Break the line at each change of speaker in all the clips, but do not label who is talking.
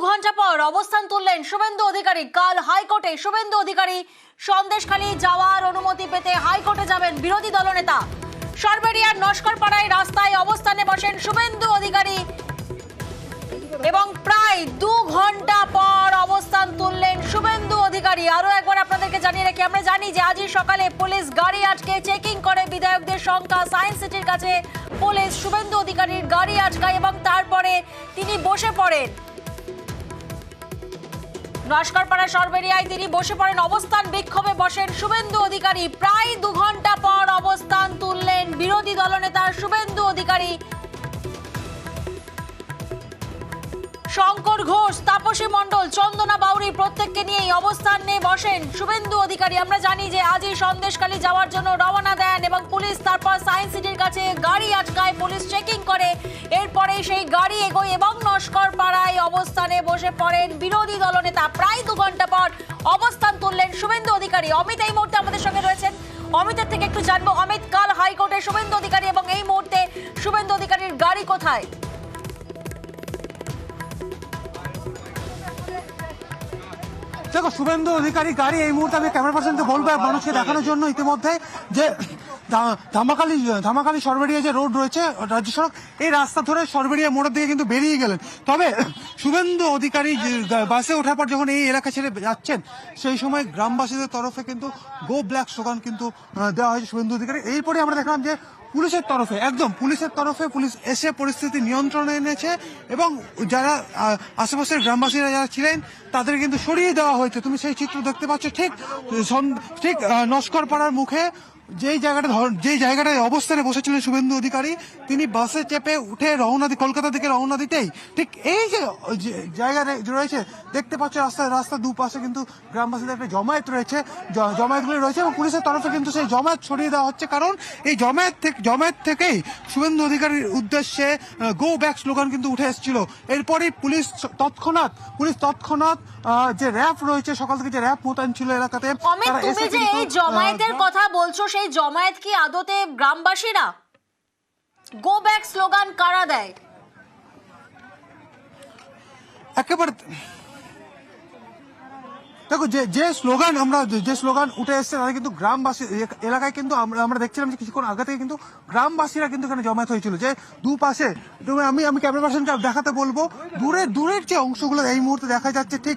ঘন্টা পর অবস্থান তুললেন শুভেন্দু অধিকারী। কাল হাইকোর্টে শুভেন্দু অধিকারী সন্দেশখালী যাওয়ার অনুমতি পেতে হাইকোর্টে যাবেন বিরোধী দলনেতা। সরবেরিয়ার নস্করপাড়ায় রাস্তায় অবস্থানে বসেন শুভেন্দু অধিকারী এবং প্রায় 2 ঘন্টা পর অবস্থান তুললেন শুভেন্দু অধিকারী। আরো একবার আপনাদেরকে জানিয়ে রাখি, আমরা জানি যে আজই সকালে পুলিশ গাড়ি আটকে চেকিং করে বিধায়কদের সংখ্যা সায়েন্স সিটির কাছে পুলিশ শুভেন্দু অধিকারীর গাড়ি আটকায় এবং তারপরে তিনি বসে পড়েন নস্করপাড়া সরবেরিয়ায়। তিনি বসে পড়েন, অবস্থান বিক্ষোভে বসেন শুভেন্দু অধিকারী। প্রায় 2 ঘন্টা পর অবস্থান তুললেন বিরোধী দলনেতা শুভেন্দু অধিকারী। শঙ্কর ঘোষ, তাপসী মণ্ডল, চন্দনা বাউরি প্রত্যেককে নিয়েই অবস্থান নিয়ে বসেন শুভেন্দু অধিকারী। আমরা জানি যে আজই সন্দেশখালী যাওয়ার জন্য রওনা দেন এবং পুলিশ তারপর সায়েন্স সিটির কাছে গাড়ি আটকায়, পুলিশ চেকিং করে, এরপরে সেই গাড়ি এগোয় এবং নস্করপাড়ায় অবস্থানে বসে পড়েন বিরোধী দলনেতা। প্রায় 2 ঘন্টা পর অবস্থান তুললেন শুভেন্দু অধিকারী। অমিত এই মুহূর্তে আমাদের সঙ্গে রয়েছেন, অমিতের থেকে একটু জানবো। অমিত, কাল হাইকোর্টে শুভেন্দু অধিকারী এবং এই মুহূর্তে শুভেন্দু অধিকারীর গাড়ি কোথায়?
দেখো, শুভেন্দু অধিকারী গাড়ি এই মুহূর্তে আমি ক্যামেরা পার্সনকে বলবো মানুষকে দেখানোর জন্য ইতিমধ্যে যে ধামাখালী সরবেরিয়া যে রোড রয়েছে রাজ্য সড়ক, এই রাস্তা ধরে সরবেরিয়া মোড়ের দিকে কিন্তু বেরিয়ে গেলেন। তবে শুভেন্দু অধিকারী বাসে ওঠার পর যখন এই এলাকা ছেড়ে যাচ্ছেন সেই সময় গ্রামবাসীদের তরফে কিন্তু গো ব্ল্যাক স্লোগান কিন্তু দেওয়া হয়েছে শুভেন্দু অধিকারী। এরপরে আমরা দেখলাম যে পুলিশের তরফে পুলিশ এসে পরিস্থিতি নিয়ন্ত্রণে এনেছে এবং যারা আশেপাশের গ্রামবাসীরা যারা ছিলেন তাদের কিন্তু সরিয়ে দেওয়া হয়েছে। তুমি সেই চিত্র দেখতে পাচ্ছ ঠিক নস্করপাড়ার মুখে যেই জায়গাটায় অবস্থানে বসেছিলেন শুভেন্দু অধিকারী, তিনি বাসে চেপে উঠে কলকাতা থেকে রওনা দিতেই ঠিক এই যে জায়গা রয়েছে দেখতে পাচ্ছ, রাস্তার দুপাশে কিন্তু গ্রামবাসীদের একটা জমায়েতগুলি রয়েছে এবং পুলিশের তরফে কিন্তু সেই জমায়েত সরিয়ে দেওয়া হচ্ছে। কারণ এই জমায়েত থেকেই শুভেন্দু অধিকারীর উদ্দেশ্যে গো ব্যাক স্লোগান কিন্তু উঠে এসেছিল। এরপরই পুলিশ তৎক্ষণাৎ যে র্যাব রয়েছে, সকাল থেকে যে র্যাব মোতায়েন ছিল এলাকাতে।
অমিত, তুমি যে এই জমায়েতের কথা বলছো, সেই জমায়েত কি আদতে গ্রামবাসীরা? গো ব্যাক স্লোগান কারা দেয়?
একেবারে দেখো, যে স্লোগান উঠে এসছে তাদের কিন্তু গ্রামবাসী এলাকায় কিন্তু আমরা দেখছিলাম যে কিছুক্ষণ আগে থেকে কিন্তু গ্রামবাসীরা কিন্তু এখানে জমায়েত হয়েছিল যে দুপাশে। আমি ক্যামেরা পার্সনকে দেখাতে বলবো দূরের যে অংশগুলো এই মুহূর্তে দেখা যাচ্ছে, ঠিক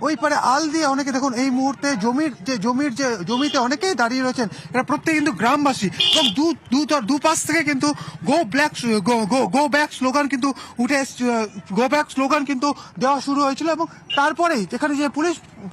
ওই পারে আল দিয়ে অনেকে দেখুন এই মুহূর্তে জমিতে অনেকেই দাঁড়িয়ে রয়েছেন। এরা প্রত্যেকে কিন্তু গ্রামবাসী এবং দুপাশ থেকে কিন্তু গো ব্যাক স্লোগান কিন্তু উঠে এসছে, গো ব্যাক স্লোগান কিন্তু দেওয়া শুরু হয়েছিল এবং তারপরেই যেখানে যে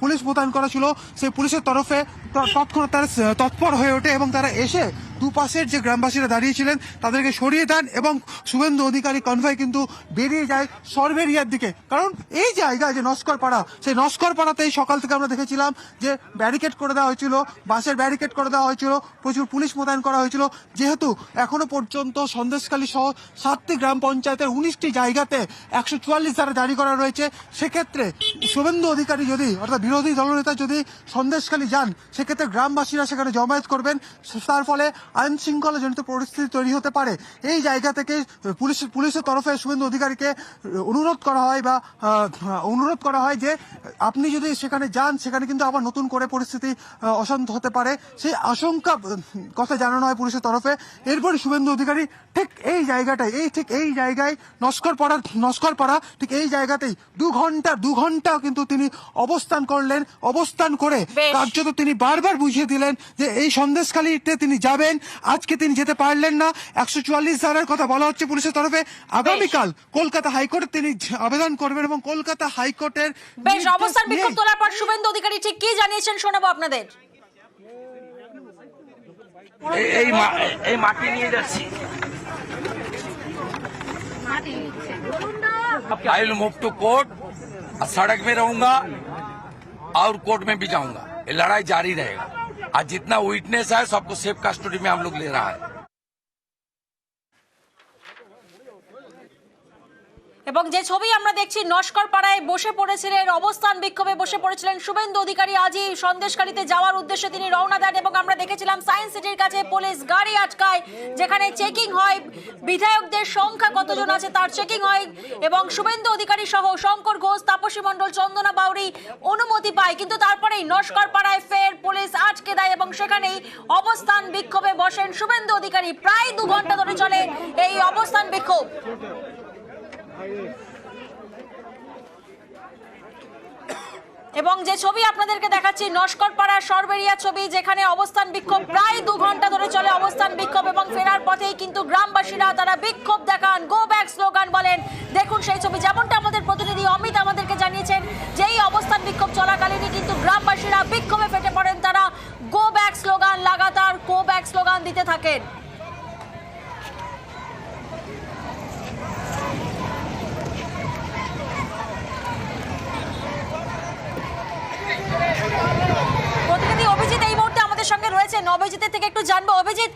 পুলিশ মোতায়েন করা ছিল সেই পুলিশের তরফে তৎক্ষণাৎ তারা তৎপর হয়ে ওঠে এবং তারা এসে দুপাশের যে গ্রামবাসীরা দাঁড়িয়েছিলেন তাদেরকে সরিয়ে দেন এবং শুভেন্দু অধিকারী কনভয় কিন্তু বেরিয়ে যায় সরবেরিয়ার দিকে। কারণ এই জায়গা যে নস্করপাড়া, সেই নস্করপাড়াতেই সকাল থেকে আমরা দেখেছিলাম যে ব্যারিকেড করে দেওয়া হয়েছিল, বাসের ব্যারিকেড করে দেওয়া হয়েছিল, প্রচুর পুলিশ মোতায়েন করা হয়েছিল। যেহেতু এখনো পর্যন্ত সন্দেশখালী সহ 7টি গ্রাম পঞ্চায়েতের 19টি জায়গাতে 144 ধারা জারি করা রয়েছে, সেক্ষেত্রে শুভেন্দু অধিকারী যদি অর্থাৎ বিরোধী দলনেতা যদি সন্দেশখালী যান, সেক্ষেত্রে গ্রামবাসীরা সেখানে জমায়েত করবেন, তার ফলে আইন শৃঙ্খলা জনিত পরিস্থিতি তৈরি হতে পারে। এই জায়গা থেকে পুলিশের তরফে শুভেন্দু অধিকারীকে অনুরোধ করা হয় যে আপনি যদি সেখানে যান, সেখানে কিন্তু আবার নতুন করে পরিস্থিতি অশান্ত হতে পারে, সেই আশঙ্কা কথা জানানো হয় পুলিশের তরফে। এরপরে শুভেন্দু অধিকারী ঠিক এই জায়গায় নস্করপাড়া ঠিক এই জায়গাতেই 2 ঘন্টা কিন্তু তিনি অবস্থান করে কার্যত তিনি বারবার বুঝিয়ে দিলেন যে এই সন্দেশখালীতে তিনি যাবেন। আজকে তিনি যেতে পারলেন না, 144 ধারার কথা বলা হচ্ছে পুলিশের তরফে। আগামীকাল কলকাতা হাইকোর্টে তিনি আবেদন করবেন এবং কলকাতা হাইকোর্টের
বেশ অবস্থান বিক্ষোভ তোলার পর শুভেন্দু অধিকারী ঠিক কি জানিয়েছেন শোনাবো আপনাদের।
এই মাটি নিয়ে যাচ্ছি, I will move to court, सड़क में रहूंगा और कोर्ट में भी जाऊंगा। ये लड़ाई जारी रहेगा। आज जितना विटनेस है सबको सेफ कस्टडी में हम लोग ले रहा है।
এবং যে ছবি আমরা দেখছি নস্কর পাড়ায় বসে পড়েছিলেন, অবস্থান বিক্ষোভে বসে পড়েছিলেন শুভেন্দু অধিকারী। আজই সন্দেশখালীতে যাওয়ার উদ্দেশ্যে তিনি রওনা দেন এবং আমরা দেখেছিলাম সায়েন্স সিটির কাছে পুলিশ গাড়ি আটকায়, যেখানে চেকিং হয়, বিধায়কদের সংখ্যা কতজন আছে তার চেকিং হয় এবং শুভেন্দু অধিকারী সহ শঙ্কর ঘোষ, তাপসী মণ্ডল, চন্দনা বাউরি অনুমতি পায়। কিন্তু তারপরেই নস্কর পাড়ায় ফের পুলিশ আটকে দেয় এবং সেখানেই অবস্থান বিক্ষোভে বসেন শুভেন্দু অধিকারী। প্রায় 2 ঘন্টা ধরে চলে এই অবস্থান বিক্ষোভ। এবং যে ছবি আপনাদেরকে দেখাচ্ছি নস্কর পাড়া সরবেরিয়া ছবি, যেখানে অবস্থান বিক্ষোভ প্রায় 2 ঘন্টা ধরে চলে অবস্থান বিক্ষোভ এবং ফেরার পথেই কিন্তু গ্রামবাসীরা তারা বিক্ষোভ দেখান, গো ব্যাক স্লোগান বলেন। দেখুন সেই ছবি, যেমনটা আমাদের প্রতিনিধি অমিত আমাদেরকে জানিয়েছেন, যেই অবস্থান বিক্ষোভ চলাকালীনই কিন্তু গ্রামবাসীরা বিক্ষোভে ফেটে পড়েন, তারা গো ব্যাক স্লোগান, লাগাতার গো ব্যাক স্লোগান দিতে থাকেন। প্রতিনিধি অভিজিৎ এই মুহূর্তে আমাদের সঙ্গে রয়েছেন, অভিজিতের থেকে একটু জানবো। অভিজিৎ,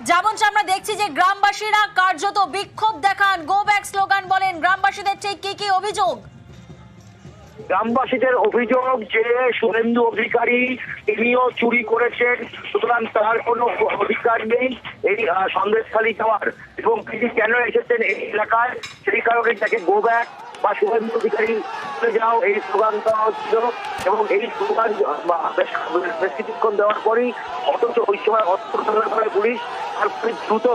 যেমন আমরা দেখছি যে গ্রামবাসীরা কার্যত বিক্ষোভ দেখান, গো ব্যাক স্লোগান বলেন, গ্রামবাসীদের ঠিক কি কি অভিযোগ?
গ্রামবাসীদের অভিযোগ যে শুভেন্দু অধিকারী তিনিও চুরি করেছেন, সুতরাং তার কোনো অধিকার নেই এই সন্দেশখালী যাওয়ার, এবং তিনি কেন এসেছেন এই এলাকায় সেই কারণে তাকে গো ব্যাক বা শুভেন্দু অধিকারী চলে যাও এই স্লোগান দেওয়া হচ্ছিল। এবং এই স্লোগান বেশ কিছুক্ষণ দেওয়ার পরই অথচ ওই সময় অস্ত্র করে পুলিশ, তারপরে দ্রুত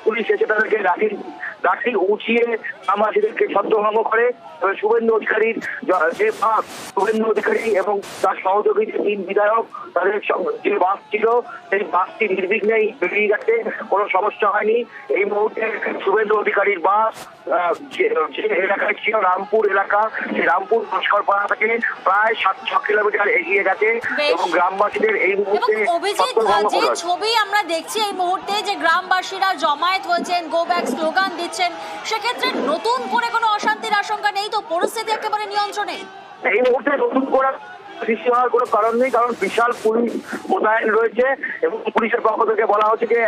পুলিশ এসে তাদেরকে লাঠি উঁচিয়ে গ্রামবাসীদেরকে ছত্রভঙ্গ করে। শুভেন্দু অধিকারীর যে বাস, শুভেন্দু অধিকারী এবং তার সহযোগী যে 3 বিধায়ক, তাদের যে বাস ছিল সেই বাসটি নির্বিঘ্নেই বেরিয়ে গেছে, কোনো সমস্যা হয়নি। এই মুহূর্তে শুভেন্দু অধিকারীর বাস যে এলাকায় ছিল রামপুর এলাকা, সেই রামপুর নস্কর পাড়া থেকে প্রায় 7-6 কিলোমিটার এগিয়ে গেছে এবং গ্রামবাসীদের এই মুহূর্তে
অভিজিৎ, যে ছবি আমরা দেখছি এই মুহূর্তে যে গ্রামবাসীরা জমায়েত হয়েছেন, গো ব্যাক স্লোগান দিচ্ছেন, সেক্ষেত্রে নতুন করে কোনো অশান্তির আশঙ্কা নেই তো? পরিস্থিতি একেবারে নিয়ন্ত্রণে?
এই মুহূর্তে নতুন করে সৃষ্টি হওয়ার কোনো কারণ নেই, কারণ বিশাল পুলিশ মোতায়েন রয়েছে এবং পুলিশের পক্ষ থেকে বলা হচ্ছে যে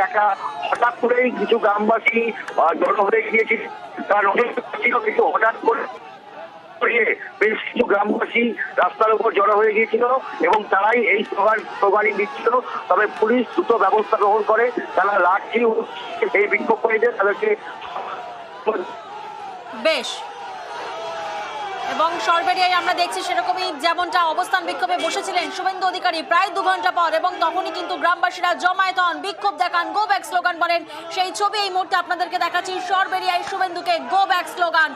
হঠাৎ করেই কিছু গ্রামবাসী জড়ো হয়ে গিয়েছিল, তারা নোটিশ ছিল, কিন্তু হঠাৎ করে বেশ কিছু গ্রামবাসী রাস্তার উপর জড়ো হয়ে গিয়েছিল এবং তারাই এই স্লোগানই দিচ্ছিল। তবে পুলিশ দ্রুত ব্যবস্থা গ্রহণ করে, তারা লাঠি এই বিক্ষোভকারীদের তাদেরকে
বেশ। এবং সরবেরিয়ায় আমরা দেখছি সেরকমই, যেমনটা অবস্থান বিক্ষোভে বসেছিলেন শুভেন্দু অধিকারী প্রায় 2 ঘন্টা পর, এবং তখনই কিন্তু গ্রামবাসীরা জমায়েত হন, বিক্ষোভ দেখান, গো ব্যাক স্লোগান বলেন। সেই ছবি এই মুহূর্তে আপনাদেরকে দেখাচ্ছি, সরবেরিয়ায় শুভেন্দুকে গো ব্যাক স্লোগান